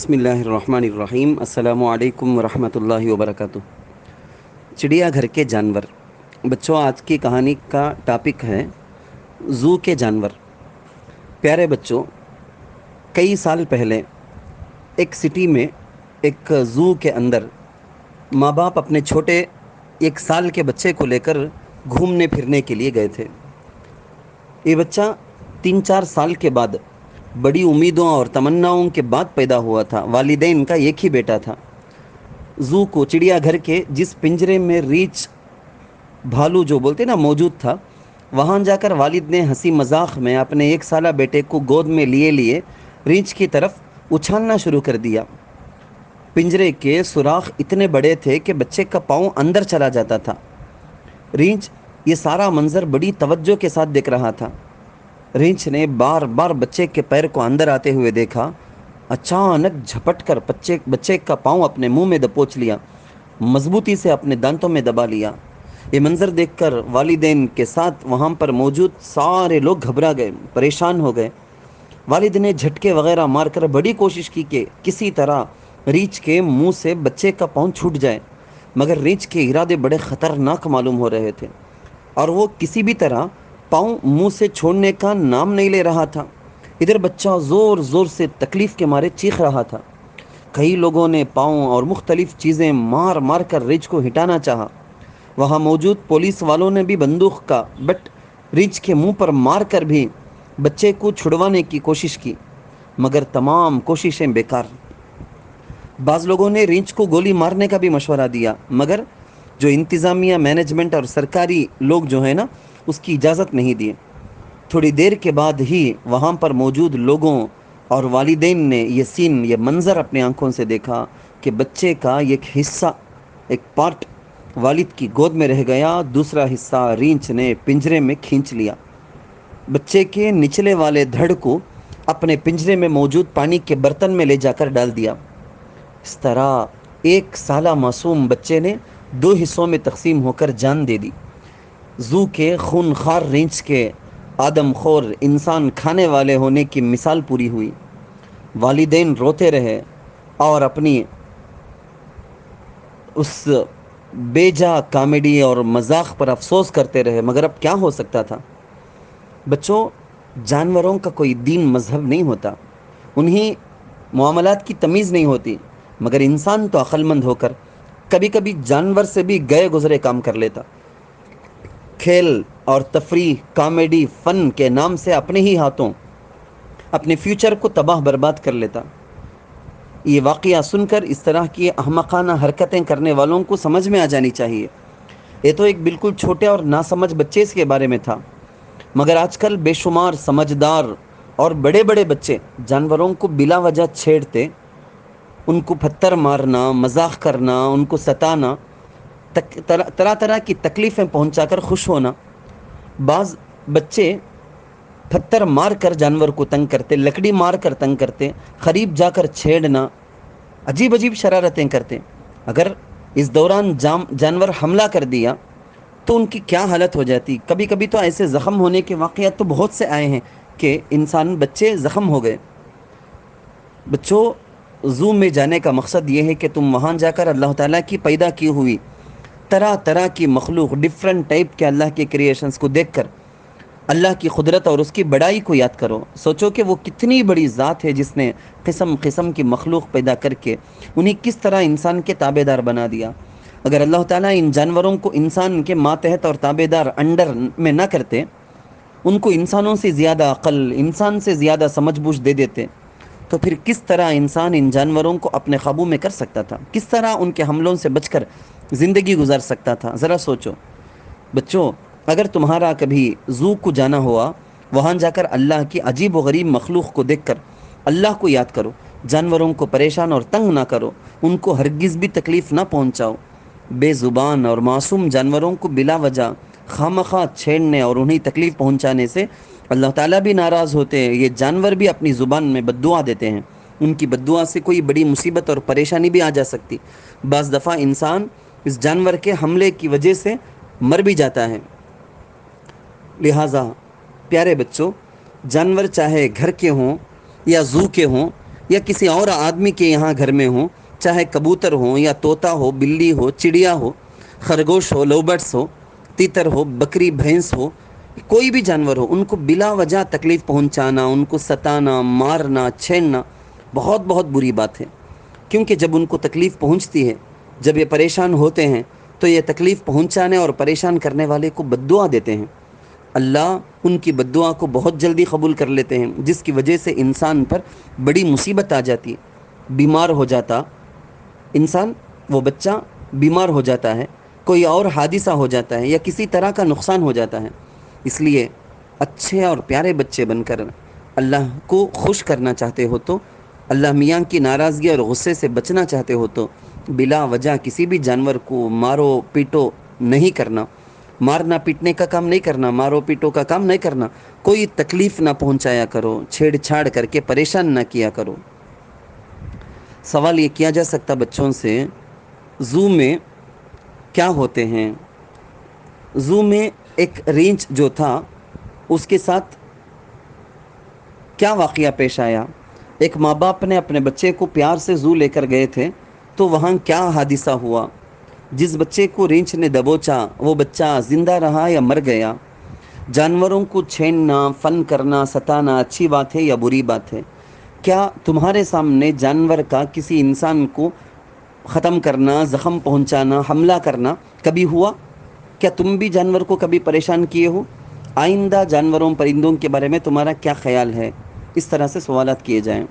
بسم اللہ الرحمن الرحیم۔ السلام علیکم ورحمۃ اللہ وبرکاتہ۔ چڑیا گھر کے جانور۔ بچوں، آج کی کہانی کا ٹاپک ہے زو کے جانور۔ پیارے بچوں، کئی سال پہلے ایک سٹی میں ایک زو کے اندر ماں باپ اپنے چھوٹے 1 سال کے بچے کو لے کر گھومنے پھرنے کے لیے گئے تھے۔ یہ بچہ 3-4 سال کے بعد بڑی امیدوں اور تمناؤں کے بعد پیدا ہوا تھا۔ والدین کا ایک ہی بیٹا تھا۔ زو کو، چڑیا گھر کے جس پنجرے میں ریچھ بھالو جو بولتے نا موجود تھا، وہاں جا کر والد نے ہنسی مذاق میں اپنے 1 سالہ بیٹے کو گود میں لیے ریچھ کی طرف اچھالنا شروع کر دیا۔ پنجرے کے سوراخ اتنے بڑے تھے کہ بچے کا پاؤں اندر چلا جاتا تھا۔ ریچھ یہ سارا منظر بڑی توجہ کے ساتھ دیکھ رہا تھا۔ ریچھ نے بار بار بچے کے پیر کو اندر آتے ہوئے دیکھا۔ اچانک جھپٹ کر بچے کا پاؤں اپنے منہ میں دبوچ لیا، مضبوطی سے اپنے دانتوں میں دبا لیا۔ یہ منظر دیکھ کر والدین کے ساتھ وہاں پر موجود سارے لوگ گھبرا گئے، پریشان ہو گئے۔ والد نے جھٹکے وغیرہ مار کر بڑی کوشش کی کہ کسی طرح ریچھ کے منہ سے بچے کا پاؤں چھوٹ جائے، مگر ریچھ کے ارادے بڑے خطرناک معلوم ہو رہے تھے اور وہ کسی بھی طرح پاؤں منہ سے چھوڑنے کا نام نہیں لے رہا تھا۔ ادھر بچہ زور زور سے تکلیف کے مارے چیخ رہا تھا۔ کئی لوگوں نے پاؤں اور مختلف چیزیں مار مار کر ریچھ کو ہٹانا چاہا۔ وہاں موجود پولیس والوں نے بھی بندوق کا بٹ ریچھ کے منہ پر مار کر بھی بچے کو چھڑوانے کی کوشش کی، مگر تمام کوششیں بیکار۔ بعض لوگوں نے ریچھ کو گولی مارنے کا بھی مشورہ دیا، مگر جو انتظامیہ، مینجمنٹ اور سرکاری لوگ جو ہیں نا، اس کی اجازت نہیں دی۔ تھوڑی دیر کے بعد ہی وہاں پر موجود لوگوں اور والدین نے یہ منظر اپنے آنکھوں سے دیکھا کہ بچے کا ایک پارٹ والد کی گود میں رہ گیا، دوسرا حصہ ریچھ نے پنجرے میں کھینچ لیا۔ بچے کے نچلے والے دھڑ کو اپنے پنجرے میں موجود پانی کے برتن میں لے جا کر ڈال دیا۔ اس طرح 1 سالہ معصوم بچے نے 2 حصوں میں تقسیم ہو کر جان دے دی۔ زو کے خونخوار ریچھ کے آدم خور انسان کھانے والے ہونے کی مثال پوری ہوئی۔ والدین روتے رہے اور اپنی اس بے جا کامیڈی اور مذاق پر افسوس کرتے رہے، مگر اب کیا ہو سکتا تھا؟ بچوں، جانوروں کا کوئی دین مذہب نہیں ہوتا، انہیں معاملات کی تمیز نہیں ہوتی، مگر انسان تو عقل مند ہو کر کبھی کبھی جانور سے بھی گئے گزرے کام کر لیتا۔ کھیل اور تفریح، کامیڈی، فن کے نام سے اپنے ہی ہاتھوں اپنے فیوچر کو تباہ برباد کر لیتا۔ یہ واقعہ سن کر اس طرح کی احمقانہ حرکتیں کرنے والوں کو سمجھ میں آ جانی چاہیے۔ یہ تو ایک بالکل چھوٹے اور ناسمجھ بچے کے بارے میں تھا، مگر آج کل بے شمار سمجھدار اور بڑے بڑے بچے جانوروں کو بلا وجہ چھیڑتے، ان کو پتھر مارنا، مذاق کرنا، ان کو ستانا، طرح طرح کی تکلیفیں پہنچا کر خوش ہونا۔ بعض بچے پتھر مار کر جانور کو تنگ کرتے، لکڑی مار کر تنگ کرتے، قریب جا کر چھیڑنا، عجیب عجیب شرارتیں کرتے۔ اگر اس دوران جانور حملہ کر دیا تو ان کی کیا حالت ہو جاتی؟ کبھی کبھی تو ایسے زخم ہونے کے واقعات تو بہت سے آئے ہیں کہ بچے زخم ہو گئے۔ بچوں، زو میں جانے کا مقصد یہ ہے کہ تم وہاں جا کر اللہ تعالیٰ کی پیدا کی ہوئی طرح طرح کی مخلوق، ڈیفرنٹ ٹائپ کے اللہ کے کریشنز کو دیکھ کر اللہ کی قدرت اور اس کی بڑائی کو یاد کرو۔ سوچو کہ وہ کتنی بڑی ذات ہے جس نے قسم قسم کی مخلوق پیدا کر کے انہیں کس طرح انسان کے تابع دار بنا دیا۔ اگر اللہ تعالیٰ ان جانوروں کو انسان کے ماتحت اور تابع دار انڈر میں نہ کرتے، ان کو انسانوں سے زیادہ عقل، انسان سے زیادہ سمجھ بوجھ دے دیتے، تو پھر کس طرح انسان ان جانوروں کو اپنے قابو میں کر سکتا تھا؟ کس طرح ان کے حملوں سے بچ کر زندگی گزار سکتا تھا؟ ذرا سوچو۔ بچوں، اگر تمہارا کبھی زو کو جانا ہوا، وہاں جا کر اللہ کی عجیب و غریب مخلوق کو دیکھ کر اللہ کو یاد کرو۔ جانوروں کو پریشان اور تنگ نہ کرو، ان کو ہرگز بھی تکلیف نہ پہنچاؤ۔ بے زبان اور معصوم جانوروں کو بلا وجہ خامخواہ چھیڑنے اور انہیں تکلیف پہنچانے سے اللہ تعالیٰ بھی ناراض ہوتے ہیں۔ یہ جانور بھی اپنی زبان میں بد دعا دیتے ہیں، ان کی بد دعا سے کوئی بڑی مصیبت اور پریشانی بھی آ جا سکتی۔ بعض دفعہ انسان اس جانور کے حملے کی وجہ سے مر بھی جاتا ہے۔ لہٰذا پیارے بچوں، جانور چاہے گھر کے ہوں یا زو کے ہوں یا کسی اور آدمی کے یہاں گھر میں ہوں، چاہے کبوتر ہو یا طوطا ہو، بلی ہو، چڑیا ہو، خرگوش ہو، لو برڈس ہو، تیتر ہو، بکری بھینس ہو، کوئی بھی جانور ہو، ان کو بلا وجہ تکلیف پہنچانا، ان کو ستانا، مارنا، چھیڑنا بہت بہت بری بات ہے۔ کیونکہ جب ان کو تکلیف پہنچتی ہے، جب یہ پریشان ہوتے ہیں، تو یہ تکلیف پہنچانے اور پریشان کرنے والے کو بد دعا دیتے ہیں۔ اللہ ان کی بد دعا کو بہت جلدی قبول کر لیتے ہیں، جس کی وجہ سے انسان پر بڑی مصیبت آ جاتی ہے، بیمار ہو جاتا انسان، وہ بچہ بیمار ہو جاتا ہے، کوئی اور حادثہ ہو جاتا ہے، یا کسی طرح کا نقصان ہو جاتا ہے۔ اس لیے اچھے اور پیارے بچے بن کر اللہ کو خوش کرنا چاہتے ہو تو، اللہ میاں کی ناراضگی اور غصے سے بچنا چاہتے ہو تو بلا وجہ کسی بھی جانور کو مارو پیٹو نہیں کرنا، مارنا پیٹنے کا کام نہیں کرنا، مارو پیٹو کا کام نہیں کرنا، کوئی تکلیف نہ پہنچایا کرو، چھیڑ چھاڑ کر کے پریشان نہ کیا کرو۔ سوال یہ کیا جا سکتا بچوں سے، زو میں کیا ہوتے ہیں؟ زو میں ایک رینچ جو تھا، اس کے ساتھ کیا واقعہ پیش آیا؟ ایک ماں باپ نے اپنے بچے کو پیار سے زو لے کر گئے تھے، تو وہاں کیا حادثہ ہوا؟ جس بچے کو رینچ نے دبوچا وہ بچہ زندہ رہا یا مر گیا؟ جانوروں کو چھیڑنا، فن کرنا، ستانا اچھی بات ہے یا بری بات ہے؟ کیا تمہارے سامنے جانور کا کسی انسان کو ختم کرنا، زخم پہنچانا، حملہ کرنا کبھی ہوا؟ کیا تم بھی جانور کو کبھی پریشان کیے ہو؟ آئندہ جانوروں پرندوں کے بارے میں تمہارا کیا خیال ہے؟ اس طرح سے سوالات کیے جائیں۔